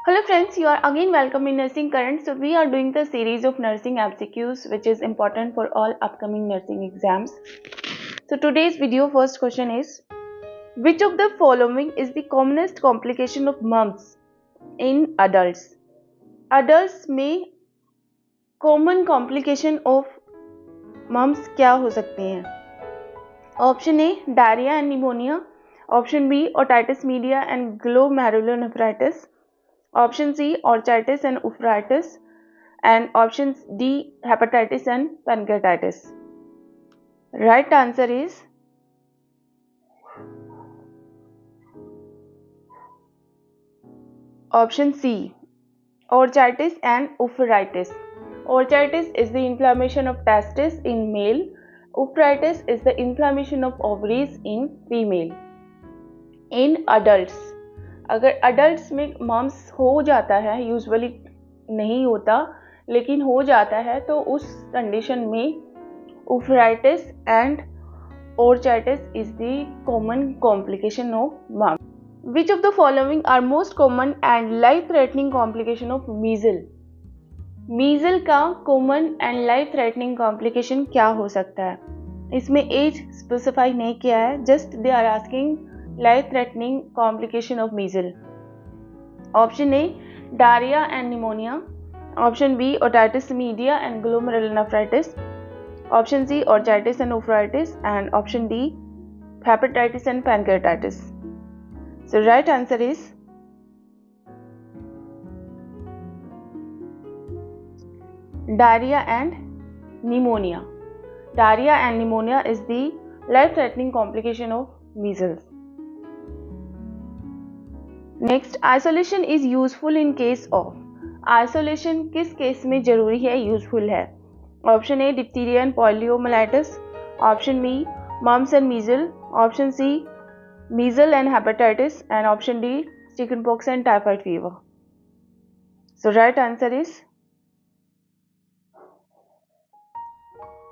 Hello friends, you are again welcome in Nursing Current. So we are doing the series of nursing MCQs which is important for all upcoming nursing exams. So today's video first question is, which of the following is the commonest complication of mumps in adults? Adults में common complication of mumps क्या हो सकती हैं? Option A, diarrhea and pneumonia. Option B, otitis media and glomerulonephritis. Option C, orchitis and uveitis, and option D, hepatitis and pancreatitis. Right answer is option C, orchitis and uveitis. Orchitis is the inflammation of testes in male. Uveitis is the inflammation of ovaries in female. In adults, अगर adults में mumps हो जाता है, usually नहीं होता लेकिन हो जाता है, तो उस कंडीशन में uveitis and orchitis is the common complication of mumps. Which of the following are most common and life-threatening complication of measles? मीजल का common and life threatening complication क्या हो सकता है? इसमें एज स्पेसिफाई नहीं किया है, just they are asking life threatening complication of measle. Option A, diarrhoea and pneumonia. Option B, otitis media and glomerulonephritis. Option C, orchitis and uveitis, and option D, hepatitis and pancreatitis. So right answer is diarrhea and pneumonia. Diarrhea and pneumonia is the life-threatening complication of measles. Next, isolation is useful in case of. Isolation किस case में जरूरी है, useful है? Option A, diphtheria and poliomyelitis. Option B, mumps and measle. Option C, measle and hepatitis, and option D, chicken pox and typhoid fever. So right answer is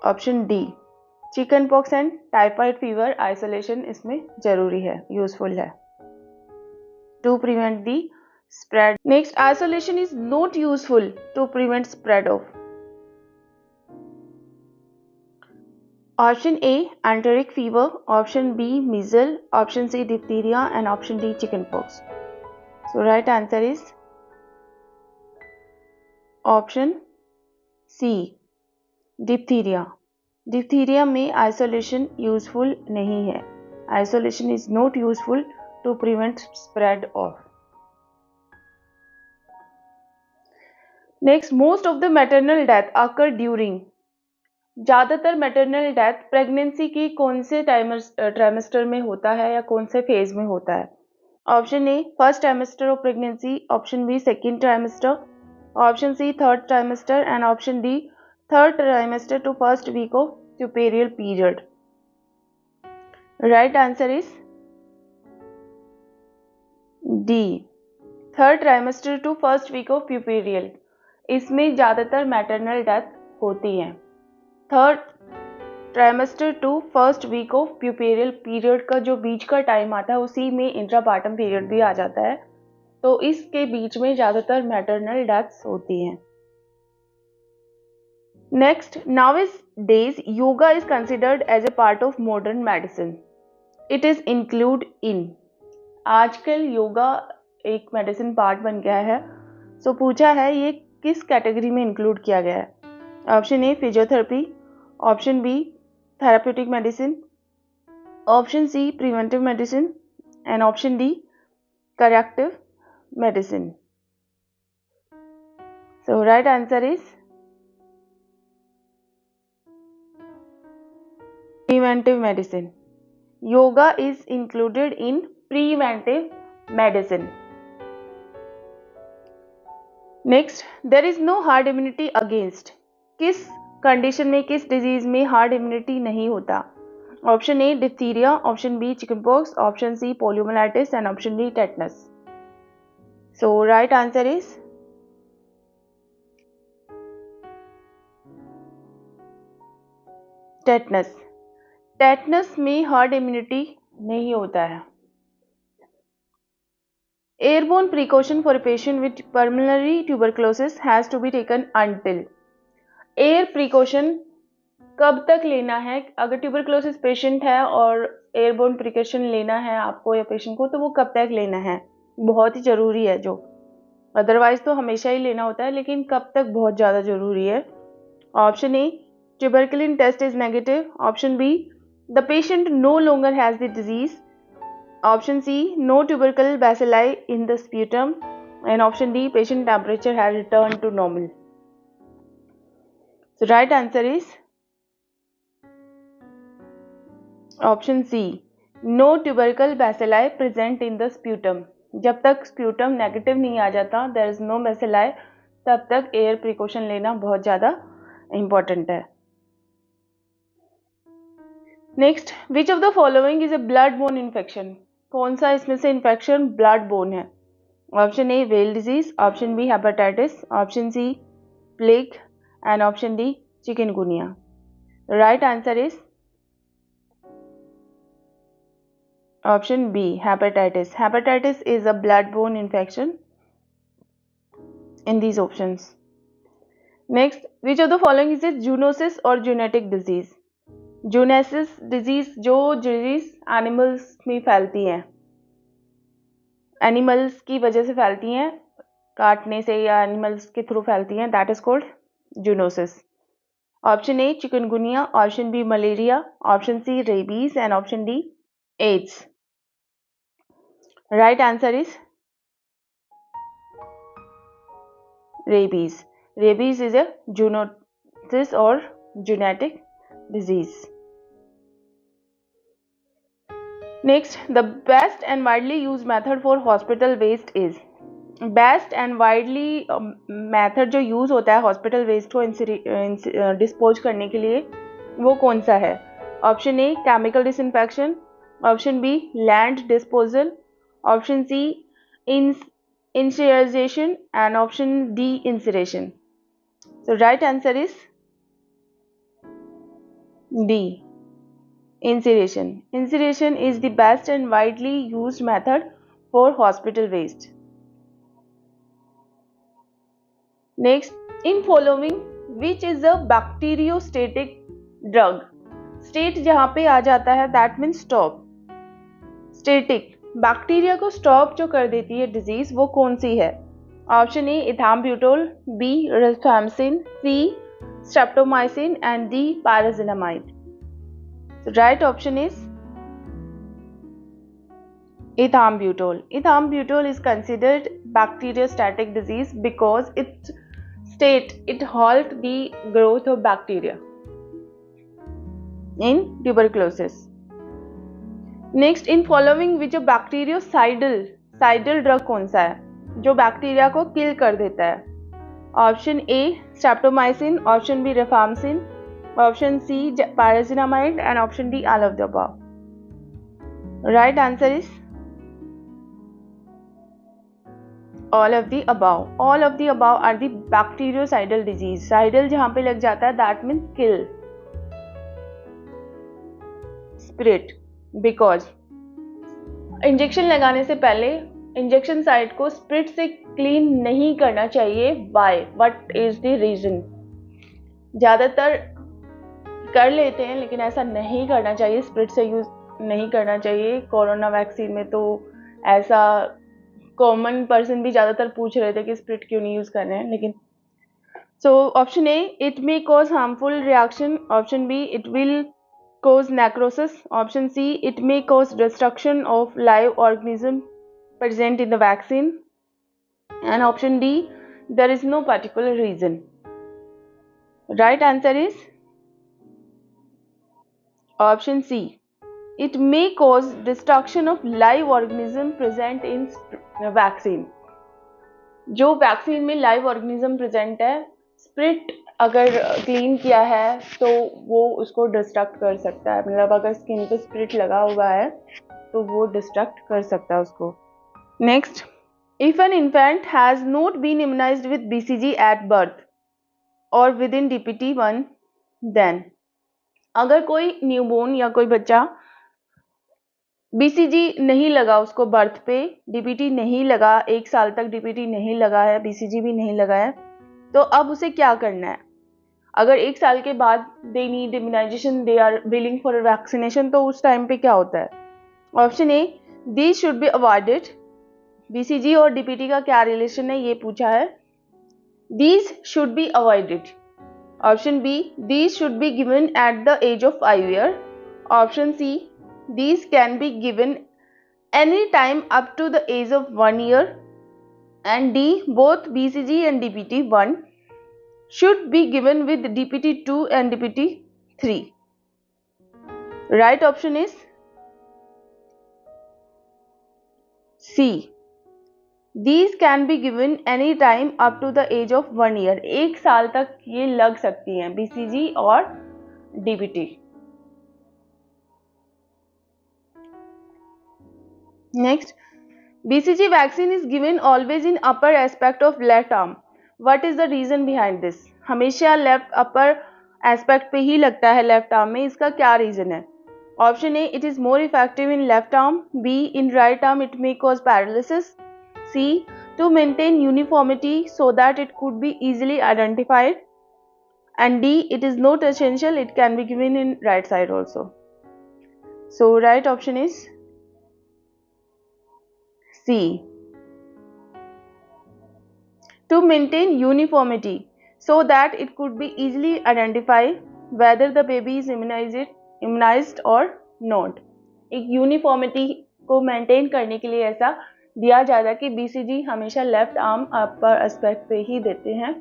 option D, chicken pox and typhoid fever. Isolation इसमें जरूरी है, useful है to prevent the spread. Next, isolation is not useful to prevent spread of. Option A, enteric fever. Option B, measles. Option C, diphtheria, and option D, chickenpox. So right answer is option C, diphtheria. Diphtheria में isolation useful नहीं है. Isolation is not useful to prevent spread of. Next, most of the maternal death occur during. ज़्यादातर maternal death pregnancy की कौन से trimester में होता है या कौन से फेज में होता है? Option A, first trimester of pregnancy. Option B, second trimester. Option C, third trimester, and option D, third trimester to first week of puerperal period. Right answer is D, third trimester to first week of puerperal. इसमें ज़्यादातर maternal death होती हैं. Third trimester to first week of puerperal period का जो बीच का time आता है, उसी में इंट्रापार्टम पीरियड भी आ जाता है, तो इसके बीच में ज़्यादातर मैटरनल डेथ्स होती हैं. Next, nowadays yoga is considered as a part of modern medicine. It is include in. आजकल योगा एक मेडिसिन पार्ट बन गया है. सो पूछा है ये किस कैटेगरी में इंक्लूड किया गया है? Option A, physiotherapy. Option B, therapeutic medicine. Option C, preventive medicine, and option D, corrective medicine. So right answer is preventive medicine. Yoga is included in preventive medicine. Next, there is no herd immunity against. किस condition में, किस disease में herd immunity नहीं होता? Option A, diphtheria. Option B, chickenpox. Option C, poliomyelitis, and option D, tetanus. So right answer is tetanus. Tetanus में herd immunity नहीं होता है. Airborne precaution for a patient with pulmonary tuberculosis has to be taken until. Air precaution कब तक लेना है? अगर tuberculosis patient है और एयरबोर्न प्रिकॉशन लेना है आपको या पेशेंट को, तो वो कब तक लेना है? बहुत ही ज़रूरी है, जो अदरवाइज तो हमेशा ही लेना होता है, लेकिन कब तक बहुत ज़्यादा ज़रूरी है। Option A, tuberculin test is negative. Option B, the patient no longer has the disease. Option C, no tubercular bacilli in the sputum. And option D, patient temperature has return to normal. So right answer is option C, no tubercle bacilli present in the sputum. जब तक sputum negative नहीं आ जाता, there is no bacilli, तब तक air precaution लेना बहुत ज़्यादा important है। Next, which of the following is a blood borne infection? कौन सा इसमें से इन्फेक्शन ब्लड बोन है? Option A, Weil disease. Option B, hepatitis. Option C, plague. And option D, chikungunya. The right answer is option B, hepatitis. Hepatitis is a blood-borne infection in these options. Next, which of the following is a zoonosis or zoonotic disease? Zoonosis disease जो disease animals में फैलती हैं, animals की वजह से फैलती हैं, काटने से या animals के थ्रू फैलती हैं, that is called zoonosis. Option A, chikungunya. Option B, malaria. Option C, rabies. And option D, AIDS. Right answer is rabies. Rabies is a zoonosis or zoonotic disease. Next, the best and widely used method for hospital waste is. Best and widely method जो use होता है hospital waste को dispose करने के लिए, वो कौन सा है? Option A, chemical disinfection. Option B, land disposal. Option C, incineration. And option D, incineration. So right answer is D, incineration. Incineration is the best and widely used method for hospital waste. Next, in following which is a bacteriostatic drug? State जहाँ पे आ जाता है that means stop. Static, bacteria को stop जो कर देती है disease, वो कौन सी है? Option A, ethambutol. B, rifampicin. C, streptomycin. And D, pyrazinamide. Right option is ethambutol. Ethambutol is considered bacteriostatic disease because it halt the growth of bacteria in tuberculosis. Next, in following which a bactericidal drug कौन सा है जो bacteria को किल कर देता है? Option A, streptomycin. Option B, rifampicin. Option C, pyrazinamide. And option D, all of the above. Right answer is all of the above. All of the above are the bactericidal disease. Cidal जहाँ पे लग जाता है that means kill. Spirit, because injection लगाने से पहले injection site को spirit से क्लीन नहीं करना चाहिए. Why? What is the reason? ज़्यादातर कर लेते हैं लेकिन ऐसा नहीं करना चाहिए, स्प्रिट से यूज नहीं करना चाहिए. कोरोना वैक्सीन में तो ऐसा कॉमन पर्सन भी ज़्यादातर पूछ रहे थे कि स्प्रिट क्यों नहीं यूज़ कर रहे हैं, लेकिन so option A, it may cause harmful reaction. Option B, it will cause necrosis. Option C, it may cause destruction of live organism present in the vaccine. And option D, there is no particular reason. Right answer is option C, it may cause destruction of live organism present in vaccine. जो vaccine में live organism present है, spirit अगर clean किया है तो वो उसको destruct कर सकता है. मतलब अगर स्किन पे स्प्रिट लगा हुआ है तो वो डिस्ट्रक्ट कर सकता है उसको. Next, if an infant has not been immunised with BCG at birth और विद इन DPT1, देन अगर कोई न्यूबॉर्न या कोई बच्चा बीसीजी नहीं लगा उसको बर्थ पे, डीपीटी नहीं लगा, 1 साल तक डीपीटी नहीं लगा है, बीसीजी भी नहीं लगा है, तो अब उसे क्या करना है? अगर 1 साल के बाद they need immunisation, they are willing for vaccination, तो उस टाइम पे क्या होता है? Option A, these should be avoided. BCG और डीपीटी का क्या रिलेशन है ये पूछा है। These should be avoided. Option B, these should be given at the age of 5 year. Option C, these can be given any time up to the age of 1 year, and D, both BCG and DPT-1 should be given with DPT-2 and DPT-3. Right option is C. These can be given any time up to the age of 1 year. 1 साल तक ये लग सकती हैं BCG और DPT. Next, BCG vaccine is given always in upper aspect of left arm. What is the reason behind this? हमेशा left upper aspect पे ही लगता है लेफ्ट आर्म में, इसका क्या रीजन है? Option A, it is more effective in left arm. B, in right arm it may cause paralysis. C, to maintain uniformity so that it could be easily identified. And D, it is not essential, it can be given in right side also. So right option is C. To maintain uniformity so that it could be easily identified whether the baby is immunized or not. एक uniformity को maintain करने के लिए ऐसा दिया जाता है कि बीसीजी हमेशा लेफ्ट आर्म अपर एस्पेक्ट पे ही देते हैं,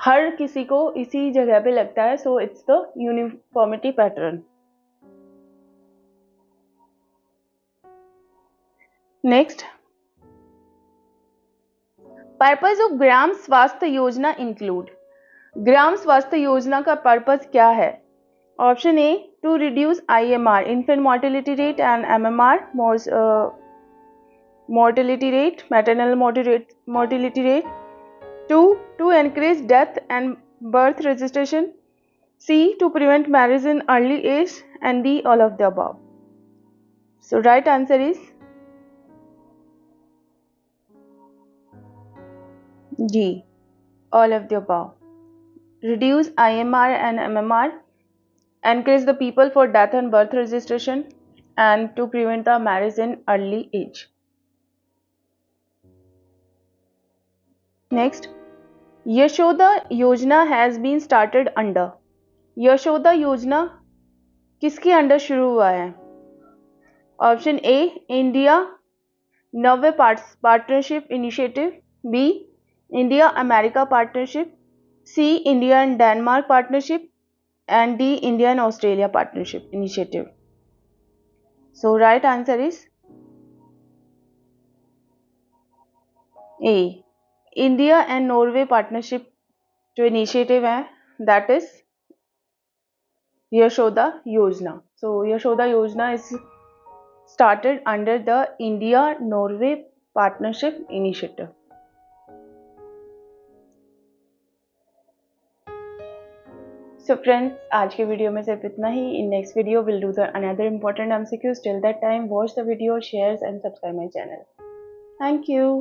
हर किसी को इसी जगह पे लगता है, so it's the uniformity pattern. Next, purpose of Gram Swasthya Yojana include. ग्राम स्वास्थ्य योजना का पर्पस क्या है? Option A, to reduce IMR, infant mortality rate, and MMR, mortality rate, maternal mortality rate. To, to encourage death and birth registration. C, to prevent marriage in early age, and D, all of the above. So right answer is D, all of the above. Reduce IMR and MMR, encourage the people for death and birth registration, and to prevent the marriage in early age. Next, Yashoda Yojana has been started under. Yashoda Yojana किसके under शुरू हुआ है? Option A, India Norway partnership initiative. B, India America partnership. C, India and Denmark partnership. And D, India and Australia partnership initiative. So right answer is A, India and Norway partnership जो initiative है that is Yashoda Yojana. So Yashoda Yojana is started under the India-Norway Partnership Initiative. So friends, आज के video में सिर्फ इतना ही. In next video we'll do the another important MCQs. Till that time, watch the video, share and subscribe my channel. Thank you.